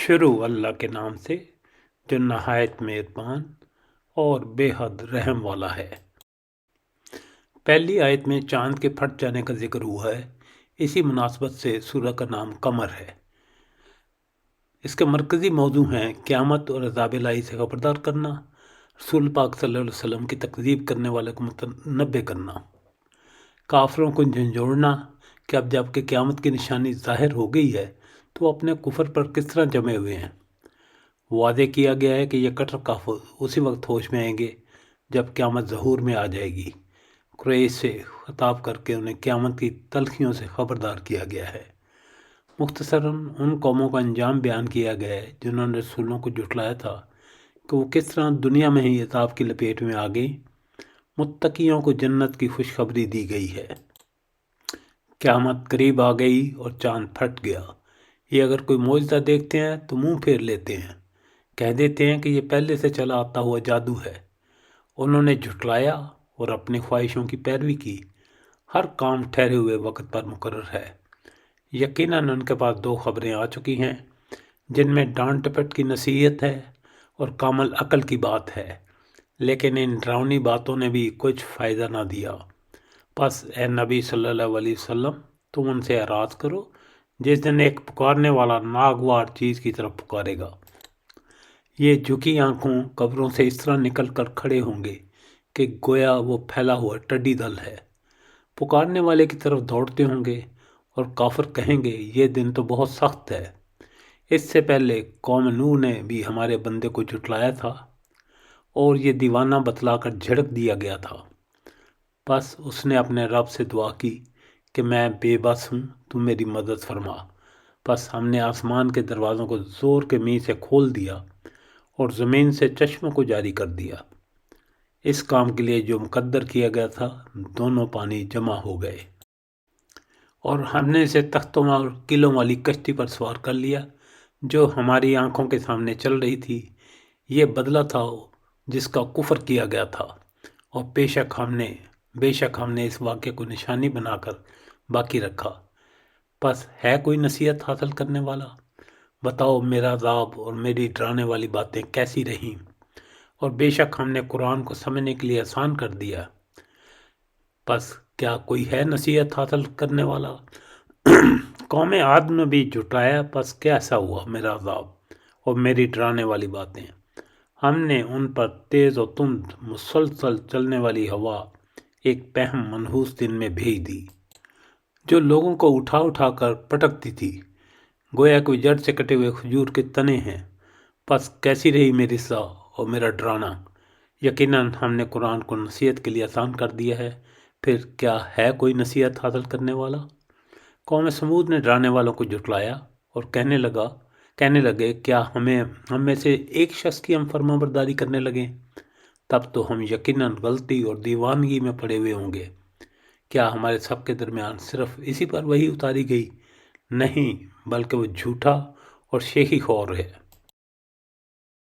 شروع اللہ کے نام سے جو نہایت مہربان اور بے حد رحم والا ہے۔ پہلی آیت میں چاند کے پھٹ جانے کا ذکر ہوا ہے۔ اسی مناسبت سے سورہ کا نام قمر ہے۔ اس کے مرکزی موضوع ہیں قیامت اور عذاب الہی سے خبردار کرنا، رسول پاک صلی اللہ علیہ وسلم کی تکذیب کرنے والے کو متنبہ کرنا، کافروں کو جھنجھوڑنا کہ اب جب کہ قیامت کی نشانی ظاہر ہو گئی ہے تو اپنے کفر پر کس طرح جمے ہوئے ہیں۔ واضح کیا گیا ہے کہ یہ کٹر کافر اسی وقت ہوش میں آئیں گے جب قیامت ظہور میں آ جائے گی۔ قریش سے خطاب کر کے انہیں قیامت کی تلخیوں سے خبردار کیا گیا ہے۔ مختصراً ان قوموں کا انجام بیان کیا گیا ہے جنہوں نے رسولوں کو جھٹلایا تھا کہ وہ کس طرح دنیا میں ہی عذاب کی لپیٹ میں آ گئی۔ متقیوں کو جنت کی خوشخبری دی گئی ہے۔ قیامت قریب آ گئی اور چاند پھٹ گیا۔ یہ اگر کوئی معجزہ دیکھتے ہیں تو منہ پھیر لیتے ہیں، کہہ دیتے ہیں کہ یہ پہلے سے چلا آتا ہوا جادو ہے۔ انہوں نے جھٹلایا اور اپنی خواہشوں کی پیروی کی۔ ہر کام ٹھہرے ہوئے وقت پر مقرر ہے۔ یقیناً ان کے پاس 2 خبریں آ چکی ہیں جن میں ڈانٹ ٹپٹ کی نصیحت ہے اور کامل عقل کی بات ہے، لیکن ان ڈراؤنی باتوں نے بھی کچھ فائدہ نہ دیا۔ پس اے نبی صلی اللہ علیہ وسلم، تم ان سے اعراض کرو جس دن ایک پکارنے والا ناگوار چیز کی طرف پکارے گا۔ یہ جھکی آنکھوں قبروں سے اس طرح نکل کر کھڑے ہوں گے کہ گویا وہ پھیلا ہوا ٹڈی دل ہے۔ پکارنے والے کی طرف دوڑتے ہوں گے اور کافر کہیں گے یہ دن تو بہت سخت ہے۔ اس سے پہلے قوم نوح نے بھی ہمارے بندے کو جھٹلایا تھا اور یہ دیوانہ بتلا کر جھڑک دیا گیا تھا۔ بس اس نے اپنے رب سے دعا کی کہ میں بے بس ہوں، تو میری مدد فرما۔ بس ہم نے آسمان کے دروازوں کو زور کے می سے کھول دیا اور زمین سے چشموں کو جاری کر دیا۔ اس کام کے لیے جو مقدر کیا گیا تھا دونوں پانی جمع ہو گئے، اور ہم نے اسے تختوں اور قلعوں والی کشتی پر سوار کر لیا جو ہماری آنکھوں کے سامنے چل رہی تھی۔ یہ بدلہ تھا جس کا کفر کیا گیا تھا، اور بے شک ہم نے اس واقعے کو نشانی بنا کر باقی رکھا۔ پس ہے کوئی نصیحت حاصل کرنے والا؟ بتاؤ میرا عذاب اور میری ڈرانے والی باتیں کیسی رہیں، اور بے شک ہم نے قرآن کو سمجھنے کے لیے آسان کر دیا۔ پس کیا کوئی ہے نصیحت حاصل کرنے والا؟ قوم عاد نے بھی جھٹلایا، پس کیسا ہوا میرا عذاب اور میری ڈرانے والی باتیں؟ ہم نے ان پر تیز و تند مسلسل چلنے والی ہوا ایک پہم منحوس دن میں بھیج دی جو لوگوں کو اٹھا اٹھا کر پٹکتی تھی، گویا کوئی جڑ سے کٹے ہوئے کھجور کے تنے ہیں۔ پس کیسی رہی میری سزا اور میرا ڈرانا؟ یقیناً ہم نے قرآن کو نصیحت کے لیے آسان کر دیا ہے، پھر کیا ہے کوئی نصیحت حاصل کرنے والا؟ قوم سمود نے ڈرانے والوں کو جھٹلایا اور کہنے لگے کیا ہم میں سے ایک شخص کی ہم فرما برداری کرنے لگیں؟ تب تو ہم یقیناً غلطی اور دیوانگی میں پڑے ہوئے ہوں گے۔ کیا ہمارے سب کے درمیان صرف اسی پر وحی اتاری گئی؟ نہیں، بلکہ وہ جھوٹا اور شیخی خور ہے۔